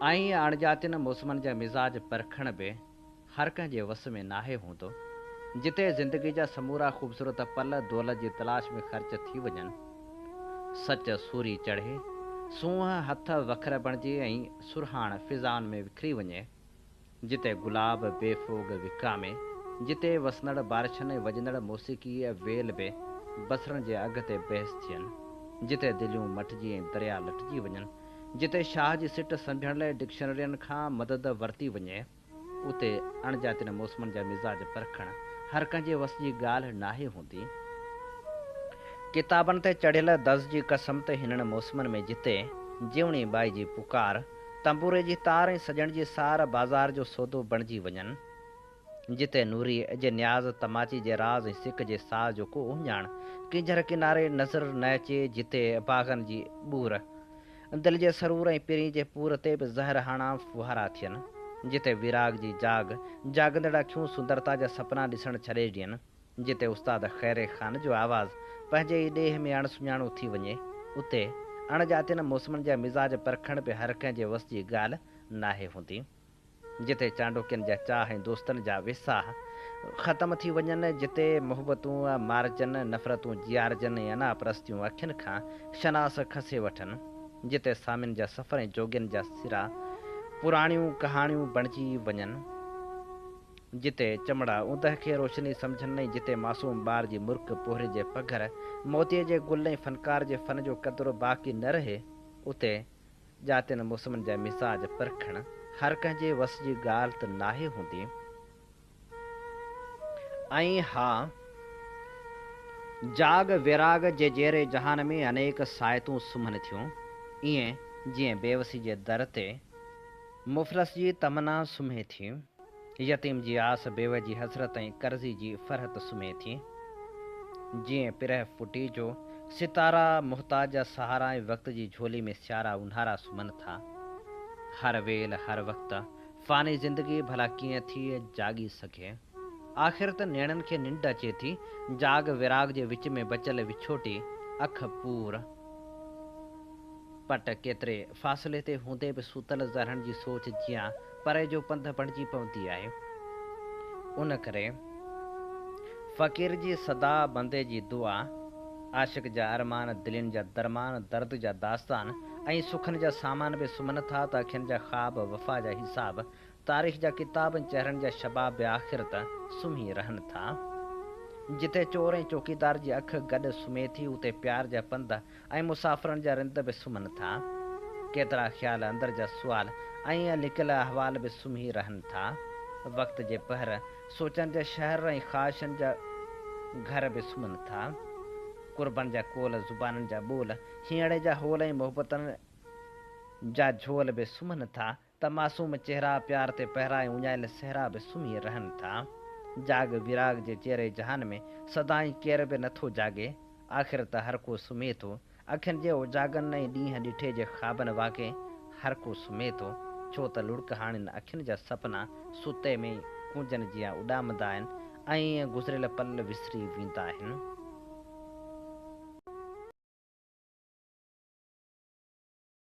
ऐं अणॼातियुनि मौसमनि जा मिज़ाज परखण बि हर कंहिंजे वस में नाहे हूंदो। जिते ज़िंदगी जा समूरा ख़ूबसूरत पल दौलत जी तलाश में ख़र्च थी वञनि, सच सूरी चढ़े, सूंहं हथ वखर बणिजे ऐं सुरहाण फ़िज़ाउनि में विखरी वञे। जिते गुलाब बेफ़ोग विकामे, जिते वसंदड़ बारिशनि ऐं वॼंदड़ मौसीक़ी वेल बि बसरनि जे अॻ ते बहस थियनि, जिते दिलियूं मटिजी ऐं दरिया लटिजी वञनि, जिते शाह जी सिट सम्झण लाइ डिक्शनरियुनि खां मदद वरिती वञे, उते अणॼातियुनि मौसमनि जा मिज़ाज परखणु हर कंहिंजे वस जी ॻाल्हि नाहे हूंदी। किताबनि ते चढ़ियल दज़ जी क़सम ते हिननि मौसमनि में जिते जीवणी बाई जी पुकार, तंबूरे जी तार ऐं सॼण जी सार बाज़ार जो सौदो बणिजी वञनि, जिते नूरी अॼु न्याज़ तमाची जे राज़ ऐं सिक जे साज़ जो को ॼाण किंजर किनारे नज़र न अचे, जिते बाग़नि जी ॿूर दिलि जे सरूर ऐं पिरी जे पूर ते बि ज़हर हणा फुहारा थियनि, जिते विराग जी जाॻंदड़ अखियूं सुंदरता जा सपना ॾिसणु छॾे ॾियनि, जिते उस्ताद ख़ैरे ख़ान जो आवाज़ु पंहिंजे ई ॾेह में अणसुञाणो थी वञे, उते अणॼातियुनि मौसमनि जा मिज़ाज परखण बि हर कंहिंजे वस जी ॻाल्हि नाहे हूंदी। जिते चांडोकियुनि जा चाह ऐं दोस्तनि जा विसाह ख़तमु थी वञनि, जिते मुहबतूं मारजनि, नफ़रतूं जियारजनि ऐं अनापरस्तियूं अखियुनि खां शनास खसे वठनि, जिते सामियुनि जा सफ़र ऐं जोगियुनि जा सिरा पुराणियूं कहाणियूं बणिजी वञनि, जिते चमड़ा ऊंदहि खे रोशनी सम्झनि ऐं जिते मासूम ॿार जी मुर्क पोहरे जे पघर मोतीअ जे गुल ऐं फ़नकार जे फ़न जो क़दुरु बाक़ी न रहे, उते ॼातियुनि मौसमनि जा मिज़ाज परखणु हर कंहिंजे वस जी ॻाल्हि त नाहे हूंदी। ऐं हा, जाग विराग जे जहिड़े जहान में अनेक साइतूं सुम्हनि थियूं, ईअं जीअं बेवसी जे दर ते मुफ़लस जी तमन्ना सुम्हे थी, यतीम जी आस बेव जी हसरत ऐं कर्ज़ी जी फ़रहत सुम्हे थी, जीअं पिरह फुटी जो सितारा मुहताज जा सहारा ऐं वक़्त जी झोली में सियारा ऊन्हारा सुम्हनि था। हर वेल हर वक़्तु फ़ानी ज़िंदगी भला कीअं थी जाॻी सघे, आख़िर त नियणनि खे निंड अचे थी, जाग विराग जे विच में बचियल विछोटी अख पूर पट केतिरे फ़ासिले ते हूंदे बि सुतल ज़रहनि जी सोच जियां परे जो पंध बणिजी पवंदी आहे। उन करे फ़क़ीर जी सदा बंदे जी दुआ, आशिक़ जा अरमान दिलनि जा दरमान, दर्द जा दास्तान ऐं सुखनि जा सामान बि सुम्हनि था त अखियुनि जा ख़्वाब वफ़ा जा हिसाब, तारीख़ जा किताब चेहरनि जा शबाब बि आख़िर त सुम्ही रहनि था। जिते चोर ऐं चौकीदार जी अखि गॾु सुम्हे थी, उते प्यार जा पंध ऐं मुसाफ़िरनि जा रिंद बि सुम्हनि था। केतिरा ख़्याल अंदरि जा सुवाल ऐं लिकियल अहवाल बि सुम्ही रहनि था। वक़्त जे पहर सोचनि जा शहर ऐं ख़्वाहिशनि जा घर बि सुम्हनि था। कुर्बनि जा कोल ज़ुबाननि जा ॿोल, हीअंणे जा होल ऐं मोहबतनि जा झोल बि सुम्हनि था, त मासूम चेहरा प्यार ते पहिरा ऐं उञायल सहरा बि सुम्ही रहनि था। जाग विराग जे जहिड़े जहान में सदाईं केर बि नथो जाॻे, आख़िर त हर को सुम्हे थो, अखियुनि जे उजागनि ऐं ॾींहं ॾिठे जे ख़्वाबनि वाक़े हर को सुम्हे थो, छो त लुड़क हाणियुनि अखियुनि जा सपना सुते में कूंजनि जियां उॾामंदा आहिनि ऐं गुज़िरियल पल विसरी वेंदा आहिनि।